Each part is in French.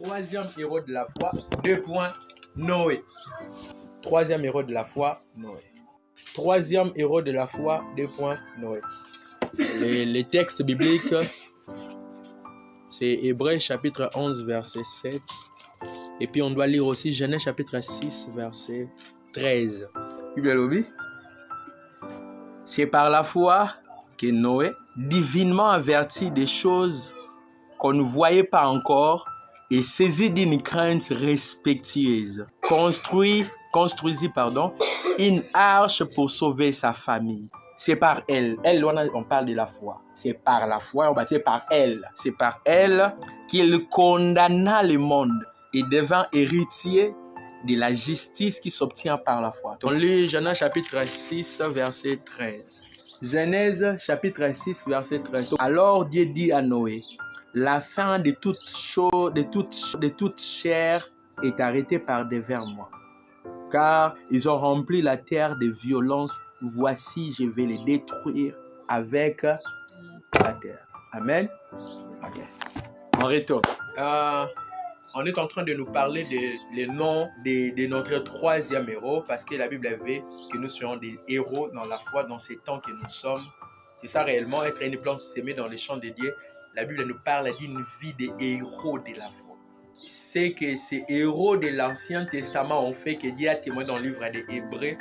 troisième héros de la foi, 2 points, Noé. Troisième héros de la foi, Noé. Troisième héros de la foi, 2 points, Noé. Les textes bibliques, c'est Hébreux chapitre 11, verset 7. Et puis on doit lire aussi Genèse chapitre 6, verset 13. Bible lobby. C'est par la foi que Noé, divinement averti des choses qu'on ne voyait pas encore et saisi d'une crainte respectueuse, construisit une arche pour sauver sa famille. C'est par elle. On parle de la foi. C'est par la foi, on va dire par elle. C'est par elle qu'il condamna le monde et devint héritier de la justice qui s'obtient par la foi. On lit Genèse chapitre 6, verset 13. Genèse chapitre 6, verset 13. Alors Dieu dit à Noé, la fin de toute chose, de toute chair est arrêtée par devers moi. Car ils ont rempli la terre de violence. Voici, je vais les détruire avec la terre. Amen. Ok. On retourne. On est en train de nous parler le nom de notre troisième héros parce que la Bible veut que nous soyons des héros dans la foi, dans ces temps que nous sommes. C'est ça réellement, être une plante semée dans les champs de Dieu. La Bible nous parle d'une vie de héros de la foi. C'est que ces héros de l'Ancien Testament ont fait que Dieu a témoigné dans le livre des Hébreux.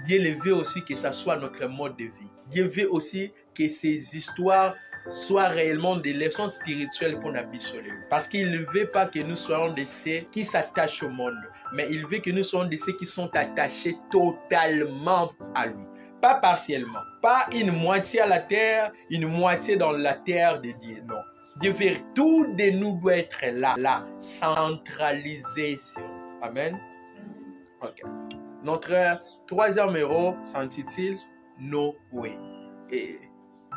Dieu veut aussi que ça soit notre mode de vie. Dieu veut aussi que ces histoires soient réellement des leçons spirituelles pour notre vie. Parce qu'il ne veut pas que nous soyons de ceux qui s'attachent au monde, mais il veut que nous soyons de ceux qui sont attachés totalement à lui. Pas partiellement, pas une moitié à la terre, une moitié dans la terre de Dieu, non. Dieu veut tout de nous doit être là, centralisé sur nous. Amen. Ok. Notre troisième héros s'intitule Noé. Et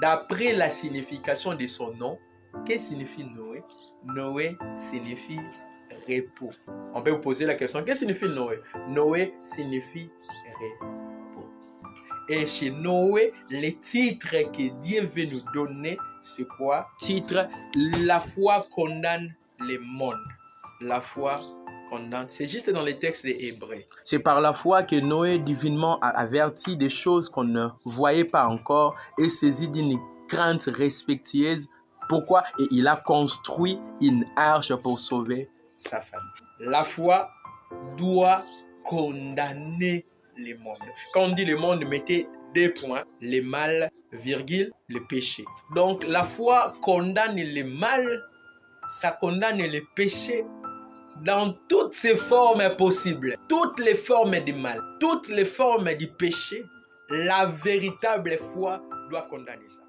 d'après la signification de son nom, qu'est-ce que signifie Noé? Noé signifie repos. On peut vous poser la question, qu'est-ce que signifie Noé? Noé signifie repos. Et chez Noé, le titre que Dieu veut nous donner, c'est quoi? Titre, la foi condamne le monde. La foi condamne. C'est juste dans les textes des Hébreux. C'est par la foi que Noé, divinement averti des choses qu'on ne voyait pas encore et saisi d'une crainte respectueuse. Pourquoi? Et il a construit une arche pour sauver sa famille. La foi doit condamner le monde. Quand on dit le monde, mettez 2 points, le mal, virgule, le péché. Donc la foi condamne le mal, ça condamne le péché dans toutes ses formes possibles. Toutes les formes du mal, toutes les formes du péché, la véritable foi doit condamner ça.